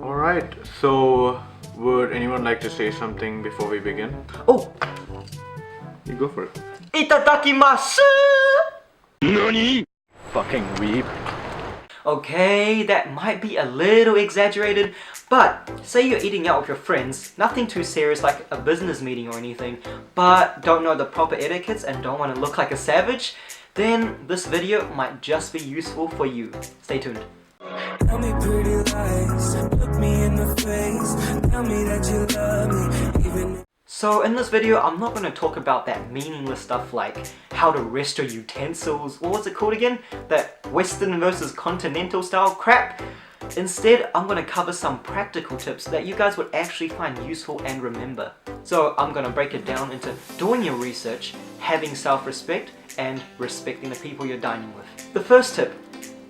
Alright, so would anyone like to say something before we begin? Oh! You go for it. Itadakimasu! NANI?! Fucking weeb. Okay, that might be a little exaggerated, but say you're eating out with your friends, nothing too serious like a business meeting or anything, but don't know the proper etiquettes and don't want to look like a savage, then this video might just be useful for you. Stay tuned. Tell me pretty lies, look me in the face, tell me that you love me, even. So in this video, I'm not going to talk about that meaningless stuff like how to rest your utensils, what was it called again? That Western versus continental style crap. Instead, I'm going to cover some practical tips that you guys would actually find useful and remember. So I'm going to break it down into doing your research, having self-respect, and respecting the people you're dining with. The first tip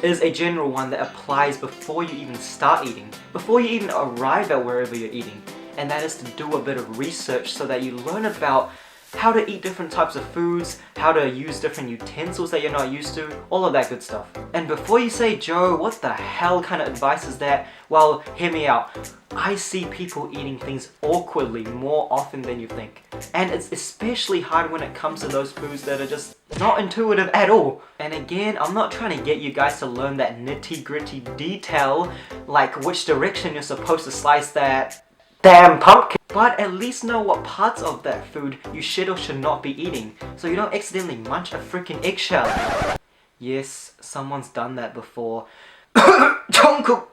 is a general one that applies before you even start eating, before you even arrive at wherever you're eating. And that is to do a bit of research so that you learn about how to eat different types of foods, how to use different utensils that you're not used to, all of that good stuff. And before you say, Joe, what the hell kind of advice is that? Well, hear me out. I see people eating things awkwardly more often than you think. And it's especially hard when it comes to those foods that are just not intuitive at all. And again, I'm not trying to get you guys to learn that nitty-gritty detail, like which direction you're supposed to slice that damn pumpkin, but at least know what parts of that food you should or should not be eating, so you don't accidentally munch a freaking eggshell. Yes, someone's done that before. Jungkook!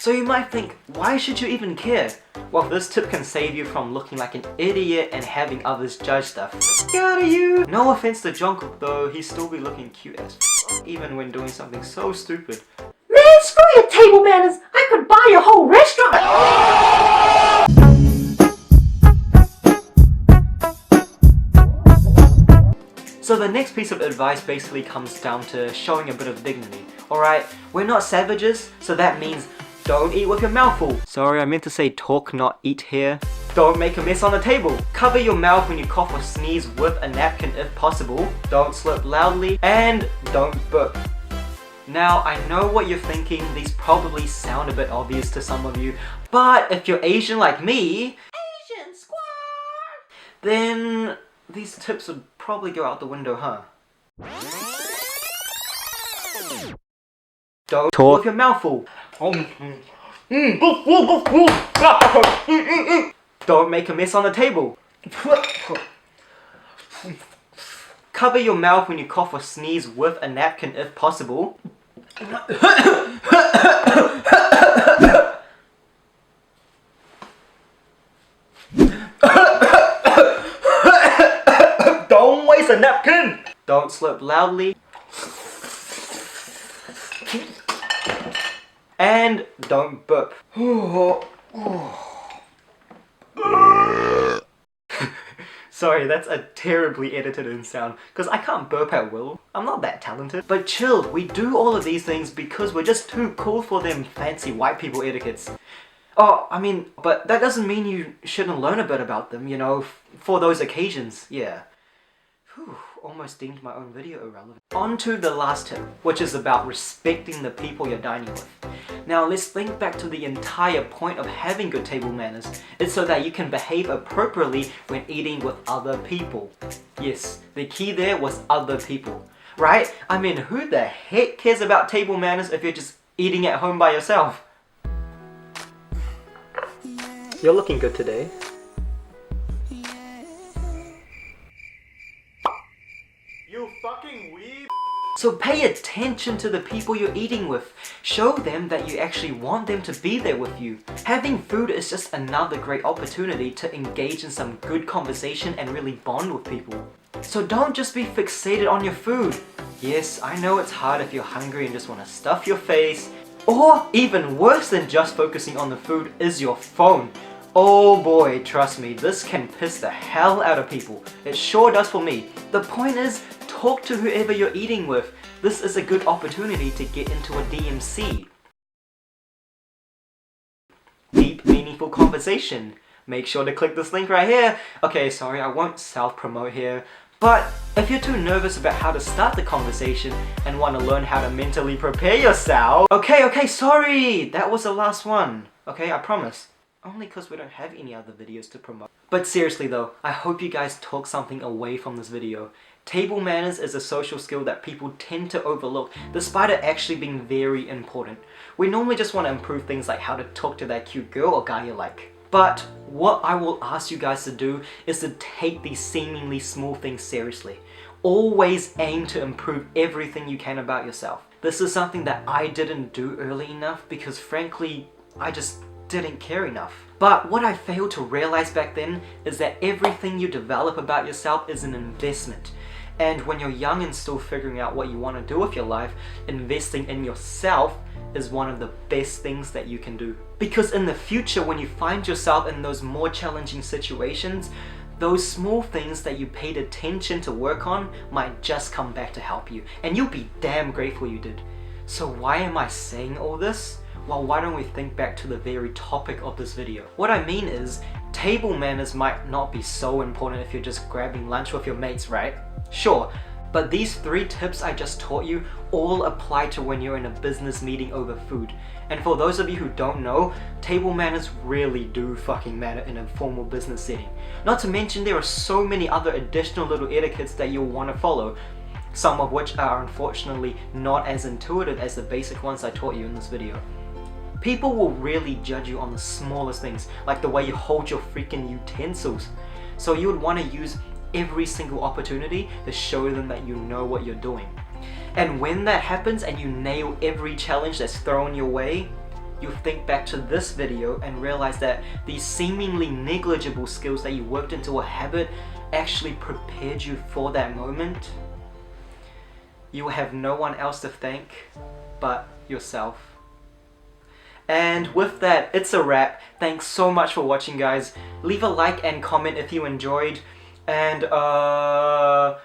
So you might think, why should you even care? Well, this tip can save you from looking like an idiot and having others judge stuff. Got you! No offense to Jungkook though, he'd still be looking cute as f***, even when doing something so stupid. Man, screw your table manners! I could buy your whole restaurant! So the next piece of advice basically comes down to showing a bit of dignity. Alright, we're not savages, so that means don't eat with your mouth full. Sorry, I meant to say talk, not eat here. Don't make a mess on the table. Cover your mouth when you cough or sneeze with a napkin if possible. Don't slurp loudly, and don't burp. Now, I know what you're thinking, these probably sound a bit obvious to some of you, but if you're Asian like me, Asian squad! then these tips would probably go out the window, huh? Don't talk with your mouth full. Don't make a mess on the table. Cover your mouth when you cough or sneeze with a napkin if possible. Don't waste a napkin! Don't slurp loudly. And don't burp. Sorry, that's a terribly edited in sound, because I can't burp at will. I'm not that talented. But chill, we do all of these things because we're just too cool for them fancy white people etiquettes. Oh, I mean, but that doesn't mean you shouldn't learn a bit about them, you know, for those occasions, yeah. Whew, almost deemed my own video irrelevant. On to the last tip, which is about respecting the people you're dining with. Now let's think back to the entire point of having good table manners. It's so that you can behave appropriately when eating with other people. Yes, the key there was other people, right? I mean, who the heck cares about table manners if you're just eating at home by yourself? You're looking good today. You fucking weeb! So pay attention to the people you're eating with. Show them that you actually want them to be there with you. Having food is just another great opportunity to engage in some good conversation and really bond with people. So don't just be fixated on your food. Yes, I know it's hard if you're hungry and just want to stuff your face. Or even worse than just focusing on the food is your phone. Oh boy, trust me, this can piss the hell out of people. It sure does for me. The point is, talk to whoever you're eating with. This is a good opportunity to get into a DMC. Deep, meaningful conversation. Make sure to click this link right here. Okay, sorry, I won't self-promote here, But if you're too nervous about how to start the conversation and want to learn how to mentally prepare yourself... Okay, sorry! That was the last one. Okay, I promise. Only because we don't have any other videos to promote. But seriously though, I hope you guys took something away from this video. Table manners is a social skill that people tend to overlook, despite it actually being very important. We normally just want to improve things like how to talk to that cute girl or guy you like. But what I will ask you guys to do is to take these seemingly small things seriously. Always aim to improve everything you can about yourself. This is something that I didn't do early enough because frankly, I just didn't care enough. But what I failed to realize back then is that everything you develop about yourself is an investment. And when you're young and still figuring out what you want to do with your life, investing in yourself is one of the best things that you can do. Because in the future, when you find yourself in those more challenging situations, those small things that you paid attention to work on might just come back to help you. And you'll be damn grateful you did. So why am I saying all this? Well, why don't we think back to the very topic of this video. What I mean is, table manners might not be so important if you're just grabbing lunch with your mates, right? Sure, but these 3 tips I just taught you all apply to when you're in a business meeting over food. And for those of you who don't know, table manners really do fucking matter in a formal business setting. Not to mention there are so many other additional little etiquettes that you'll want to follow, some of which are unfortunately not as intuitive as the basic ones I taught you in this video. People will really judge you on the smallest things, like the way you hold your freaking utensils. So you would want to use every single opportunity to show them that you know what you're doing. And when that happens and you nail every challenge that's thrown your way, you'll think back to this video and realize that these seemingly negligible skills that you worked into a habit actually prepared you for that moment. You will have no one else to thank but yourself. And with that, it's a wrap. Thanks so much for watching, guys. Leave a like and comment if you enjoyed. And itadakimasu!